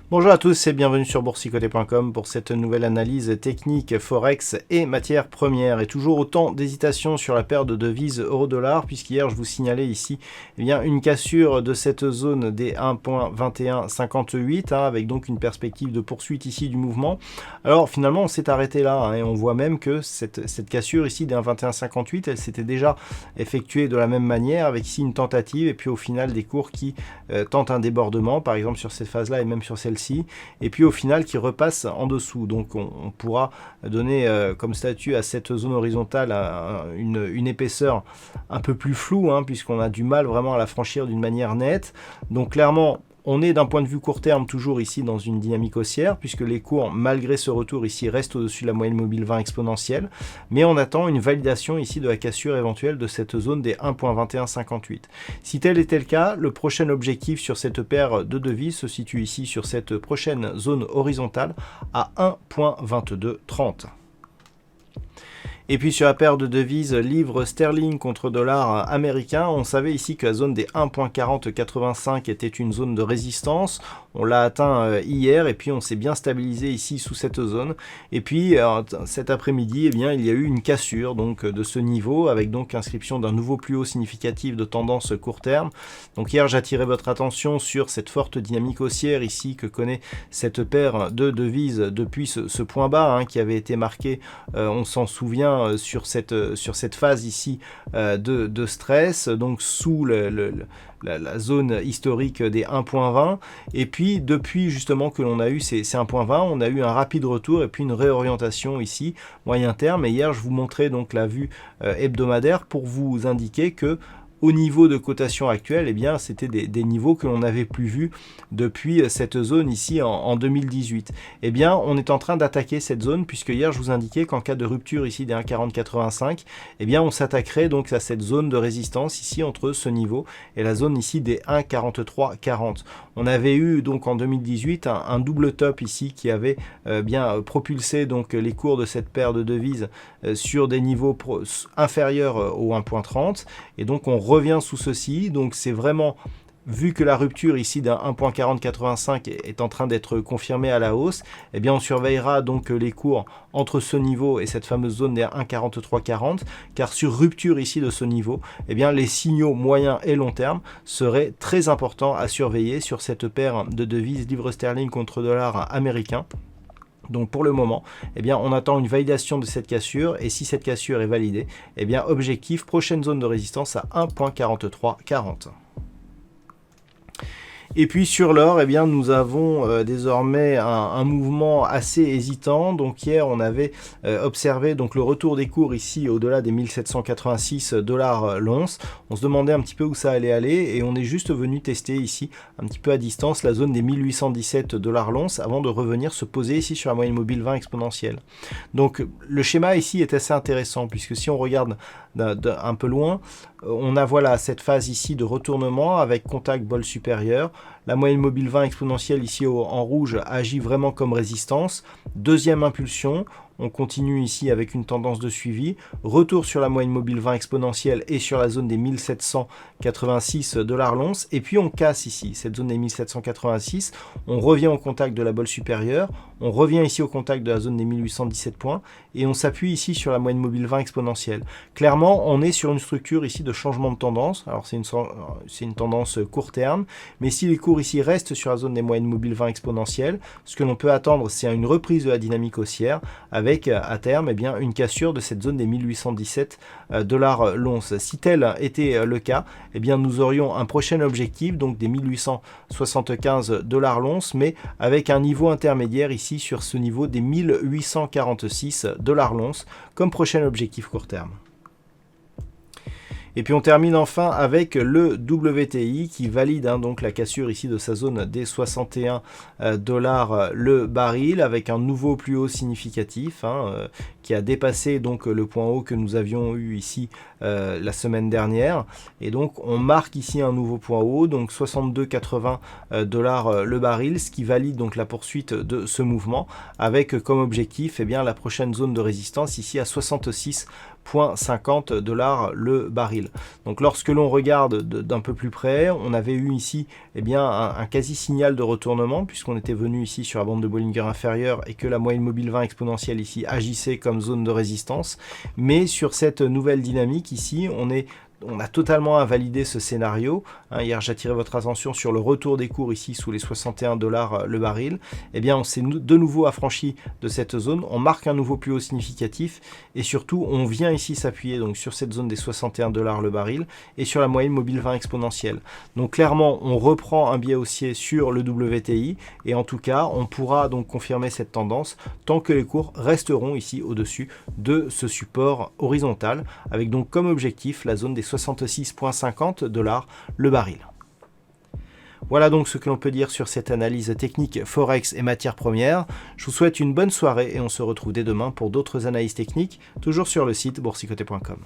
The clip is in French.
Bonjour à tous et bienvenue sur boursicoté.com pour cette nouvelle analyse technique Forex et matières premières. Et toujours autant d'hésitation sur la paire de devises euro-dollar, puisqu'hier je vous signalais ici une cassure de cette zone des 1.2158 avec donc une perspective de poursuite ici du mouvement. Alors finalement on s'est arrêté là et on voit même que cette cassure ici des 1.2158 elle s'était déjà effectuée de la même manière avec ici une tentative et puis au final des cours qui tentent un débordement par exemple sur cette phase là et même sur celle-ci. Et puis au final qui repasse en dessous. Donc on pourra donner comme statut à cette zone horizontale une épaisseur un peu plus floue, puisqu'on a du mal vraiment à la franchir d'une manière nette. Donc clairement, on est d'un point de vue court terme toujours ici dans une dynamique haussière puisque les cours malgré ce retour ici restent au-dessus de la moyenne mobile 20 exponentielle, mais on attend une validation ici de la cassure éventuelle de cette zone des 1.2158. Si tel était le cas, le prochain objectif sur cette paire de devises se situe ici sur cette prochaine zone horizontale à 1.2230. Et puis sur la paire de devises livre sterling contre dollar américain, on savait ici que la zone des 1.4085 était une zone de résistance. On l'a atteint hier et puis on s'est bien stabilisé ici sous cette zone. Et puis cet après-midi, il y a eu une cassure donc de ce niveau avec donc inscription d'un nouveau plus haut significatif de tendance court terme. Donc hier, j'attirais votre attention sur cette forte dynamique haussière ici que connaît cette paire de devises depuis ce point bas qui avait été marqué, on s'en souvient, sur cette phase ici de stress, donc sous la zone historique des 1.20, et puis depuis justement que l'on a eu ces 1.20, on a eu un rapide retour et puis une réorientation ici moyen terme. Et hier je vous montrais donc la vue hebdomadaire pour vous indiquer que au niveau de cotation actuelle, c'était des niveaux que l'on n'avait plus vus depuis cette zone ici en 2018. On est en train d'attaquer cette zone puisque hier je vous indiquais qu'en cas de rupture ici des 1.4085, on s'attaquerait donc à cette zone de résistance ici entre ce niveau et la zone ici des 1.4340. On avait eu donc en 2018 un double top ici qui avait propulsé donc les cours de cette paire de devises sur des niveaux inférieurs au 1.30 et donc on revient sous ceci. Donc c'est vraiment, vu que la rupture ici d'un 1.4085 est en train d'être confirmée à la hausse, on surveillera donc les cours entre ce niveau et cette fameuse zone des 1.4340, car sur rupture ici de ce niveau, les signaux moyen et long terme seraient très importants à surveiller sur cette paire de devises livre sterling contre dollar américain. Donc pour le moment, on attend une validation de cette cassure et si cette cassure est validée, objectif prochaine zone de résistance à 1.4340. Et puis sur l'or, nous avons désormais un mouvement assez hésitant. Donc hier, on avait observé donc le retour des cours ici au-delà des 1786 $ l'once. On se demandait un petit peu où ça allait aller et on est juste venu tester ici un petit peu à distance la zone des 1817 $ l'once avant de revenir se poser ici sur la moyenne mobile 20 exponentielle. Donc le schéma ici est assez intéressant puisque si on regarde un peu loin, on a cette phase ici de retournement avec contact bol supérieur. La moyenne mobile 20 exponentielle ici en rouge agit vraiment comme résistance. Deuxième impulsion, on continue ici avec une tendance de suivi. Retour sur la moyenne mobile 20 exponentielle et sur la zone des 1786 $ l'once. Et puis on casse ici cette zone des 1786. On revient au contact de la bol supérieure. On revient ici au contact de la zone des 1817 points. Et on s'appuie ici sur la moyenne mobile 20 exponentielle. Clairement, on est sur une structure ici de changement de tendance. Alors c'est une tendance court terme. Mais si les cours ici restent sur la zone des moyennes mobiles 20 exponentielles, ce que l'on peut attendre, c'est une reprise de la dynamique haussière avec à terme une cassure de cette zone des 1817 $ l'once. Si tel était le cas, nous aurions un prochain objectif, donc des 1875 $ l'once, mais avec un niveau intermédiaire ici sur ce niveau des 1846 $ l'once comme prochain objectif court terme. Et puis on termine enfin avec le WTI qui valide donc la cassure ici de sa zone des 61 $ le baril avec un nouveau plus haut significatif qui a dépassé donc le point haut que nous avions eu ici la semaine dernière. Et donc on marque ici un nouveau point haut, donc 62,80 $ le baril, ce qui valide donc la poursuite de ce mouvement, avec comme objectif la prochaine zone de résistance ici à 66,50 $ le baril. Donc lorsque l'on regarde d'un peu plus près, on avait eu ici un quasi signal de retournement, puisqu'on était venu ici sur la bande de Bollinger inférieure et que la moyenne mobile 20 exponentielle ici agissait comme zone de résistance. Mais sur cette nouvelle dynamique ici, on a totalement invalidé ce scénario. Hier, j'attirais votre attention sur le retour des cours ici sous les 61 $ le baril. On s'est de nouveau affranchi de cette zone. On marque un nouveau plus haut significatif et surtout, on vient ici s'appuyer donc sur cette zone des 61 $ le baril et sur la moyenne mobile 20 exponentielle. Donc clairement, on reprend un biais haussier sur le WTI et en tout cas, on pourra donc confirmer cette tendance tant que les cours resteront ici au-dessus de ce support horizontal avec donc comme objectif la zone des 66,50 $ le baril. Voilà donc ce que l'on peut dire sur cette analyse technique Forex et matières premières. Je vous souhaite une bonne soirée et on se retrouve dès demain pour d'autres analyses techniques, toujours sur le site boursicoté.com.